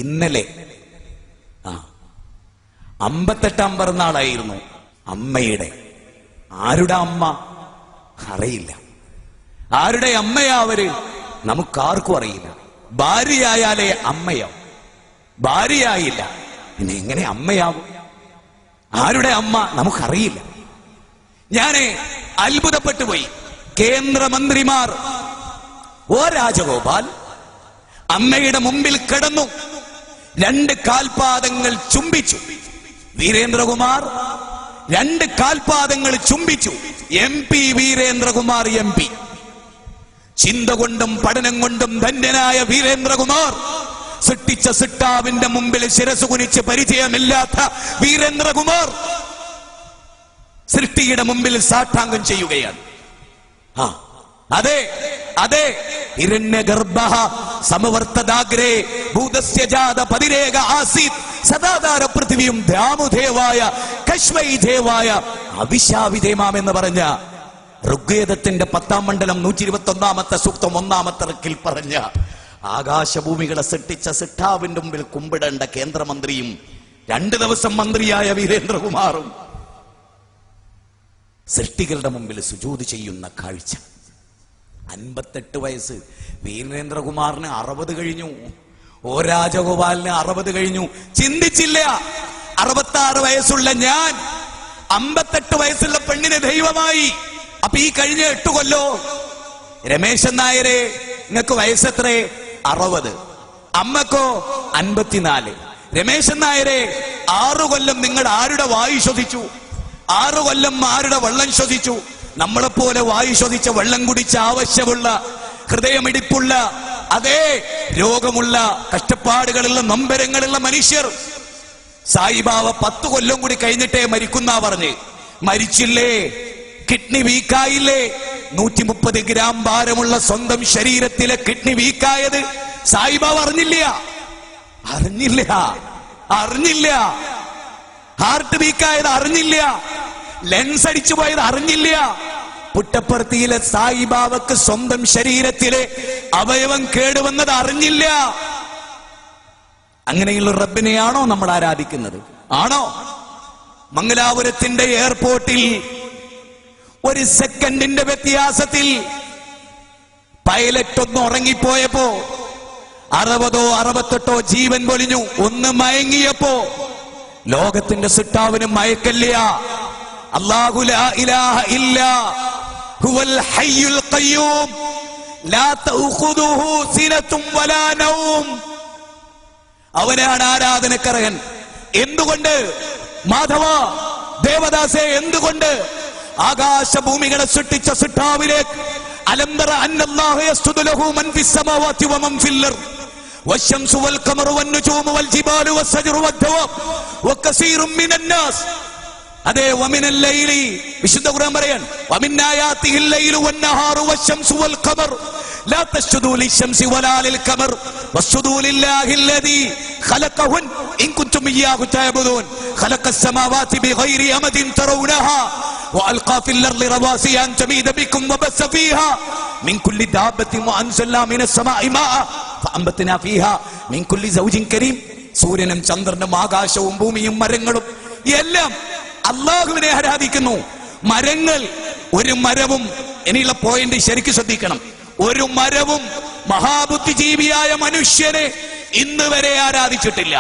ഇന്നലെ 58ാം പിറന്നാളായിരുന്നു അമ്മയുടെ. ആരുടെ അമ്മ അറിയില്ല, ആരുടെ അമ്മയാ അവര് നമുക്കാർക്കും അറിയില്ല. ഭാര്യയായാലേ അമ്മയോ, ഭാര്യയായില്ല പിന്നെ എങ്ങനെ അമ്മയാവും? ആരുടെ അമ്മ നമുക്കറിയില്ല. ഞാന് അത്ഭുതപ്പെട്ടു പോയി. കേന്ദ്രമന്ത്രിമാർ ഒ രാജഗോപാൽ അമ്മയുടെ മുമ്പിൽ കിടന്നു, 2 കാൽപാദങ്ങൾ ചുംബിച്ചു. വീരേന്ദ്രകുമാർ 2 കാൽപാദങ്ങൾ ചുംബിച്ചു. MP വീരേന്ദ്രകുമാർ MP, ചിന്ത കൊണ്ടും പഠനം കൊണ്ടും ധന്യനായ വീരേന്ദ്രകുമാർ സൃഷ്ടിച്ച സിട്ടാവിന്റെ മുമ്പിൽ ശിരസ് കുനിച്ച് പരിചയമില്ലാത്ത വീരേന്ദ്രകുമാർ സൃഷ്ടിയുടെ മുമ്പിൽ സാഷ്ടാംഗം ചെയ്യുകയാണ്. അതെ അതെ, ഹിരണ്യഗർഭഃ സമവർത്തദാഗ്രേ ഭൂതസ്യ ജാത പതിരേക ആസീത് സദാധാര പൃഥിവിയും ദ്യാമുദേവായ കശ്മൈദേവായ അവിശാവിദേമാം എന്ന് പറഞ്ഞ ഋഗ്വേദത്തിന്റെ 10ാം മണ്ഡലം 121ാമത്തെ സൂക്തം 1ാമത്തെ റക്കിൽ പറഞ്ഞ ആകാശഭൂമികളെ സൃഷ്ടിച്ച സിട്ടാവിന്റെ മുമ്പിൽ കുമ്പിടേണ്ട കേന്ദ്രമന്ത്രിയും 2 ദിവസം മന്ത്രിയായ വീരേന്ദ്രകുമാറും സൃഷ്ടികളുടെ മുമ്പിൽ സുജൂദ് ചെയ്യുന്ന കാഴ്ച. 58 വയസ്സ്. വീരേന്ദ്രകുമാറിന് 60 കഴിഞ്ഞു. ഒ രാജഗോപാലിന് 60 കഴിഞ്ഞു. ചിന്തിച്ചില്ല, 66 വയസ്സുള്ള ഞാൻ 58 വയസ്സുള്ള പെണ്ണിന് ദൈവമായി. അപ്പൊ ഈ കഴിഞ്ഞ 8 കൊല്ലോ രമേശൻ നായരെ നിങ്ങൾക്ക് വയസ്സെത്രേ? 60. അമ്മക്കോ 54. രമേശൻ നായരെ 6 കൊല്ലം നിങ്ങൾ ആരുടെ വായു ശ്വസിച്ചു? 6 കൊല്ലം ആരുടെ വെള്ളം ശ്വസിച്ചു? നമ്മളെപ്പോലെ വായു ശ്വസിച്ച വെള്ളം കുടിച്ച ആവശ്യമുള്ള ഹൃദയമിടിപ്പുള്ള അതേ രോഗമുള്ള കഷ്ടപ്പാടുകളുള്ള നൊമ്പരങ്ങളുള്ള മനുഷ്യർ. സായിബാബ 10 കൊല്ലം കൂടി കഴിഞ്ഞിട്ടേ മരിക്കുന്ന പറഞ്ഞ്. മരിച്ചില്ലേ? കിഡ്നി വീക്കായില്ലേ? 130 ഗ്രാം ഭാരമുള്ള സ്വന്തം ശരീരത്തിലെ കിഡ്നി വീക്കായത് സായിബാബ അറിഞ്ഞില്ല. ഹാർട്ട് വീക്കായത് അറിഞ്ഞില്ല. ലെൻസ് അടിച്ചു പോയത് അറിഞ്ഞില്ല. പുട്ടപ്പർത്തിയിലെ സായിബാബക്ക് സ്വന്തം ശരീരത്തിലെ അവയവം കേടുവന്നത് അറിഞ്ഞില്ല. അങ്ങനെയുള്ള റബ്ബിനെയാണോ നമ്മൾ ആരാധിക്കുന്നത്? ആണോ? മംഗലാപുരത്തിന്റെ എയർപോർട്ടിൽ 1 സെക്കൻഡിന്റെ വ്യത്യാസത്തിൽ പൈലറ്റ് ഒന്ന് ഉറങ്ങിപ്പോയപ്പോ 60ഓ 68ഓ ജീവൻ പൊലിഞ്ഞു. ഒന്ന് മയങ്ങിയപ്പോ ലോകത്തിന്റെ സിട്ടാവിന് മയക്കല്ല. അല്ലാഹു ലാ ഇലാഹ ഇല്ലാ ഹുവൽ ഹയ്യുൽ ഖയ്യൂം ലാ തഅഖുദുഹു സിനത്തും വലാ നൗം. അവനാണ് ആരാധനക്കർഹൻ. എന്തുകൊണ്ട് മാധവ ദേവദാസേ? എന്തുകൊണ്ട്? ആകാശഭൂമികളെ സൃഷ്ടിച്ച സിട്ടാവിലേക്ക് അലം തറ അന്നല്ലാഹു യസ്ജുദു ലഹു മൻ ഫിസ് സമാവാതി വമൻ ഫിൽ അർദ് വശംസു വൽ ഖമറു വൻ നുജൂമു വൽ ജിബാലു വസ്സജറു വദ്ദവാബ് വകസീറും മിനൻ നാസ്. അതെ, വമിനൽ ലൈലി വിശുദ്ധ ഖുർആൻ പറയാൻ വമിൻ ആയാതിഹിൽ ലൈലു വൻ നഹാറു വശംസു വൽ ഖമർ ലാ തസ്ജുദു ലിശംസി വലാ ലിൽ ഖമർ വസ്ജുദു ലില്ലാഹി അല്ലദീ ഖലഖഹുൻ ഇൻ കുൻതും ഇയ്യാഹു തഅബുദൂൻ ഖലഖസ് സമാവാതി ബിഗൈരി അമദിൻ തറൗനഹാ വഅൽഖാ ഫിൽ അർളി റവാസിയ അൻ തമീദ ബികും വബസ്സ ഫീഹാ മിൻ കുല്ലി ദാബത്തിൻ വഅൻസൽനാ മിനസ് സമാഇ മാഅ ഫഅംബത്നാ ഫീഹാ മിൻ കുല്ലി സൗജിൻ കരീം. സൂര്യനും ചന്ദ്രനും ആകാശവും ഭൂമിയും മരങ്ങളും എല്ലാം അല്ലാഹുവിനെ ആരാധിക്കുന്നു. മരങ്ങൾ, ഒരു മരവും, ഇനിയുള്ള പോയിന്റ് ശരിക്കും ശ്രദ്ധിക്കണം, ഒരു മരവും മഹാബുദ്ധിജീവിയായ മനുഷ്യനെ ഇന്ന് വരെ ആരാധിച്ചിട്ടില്ല.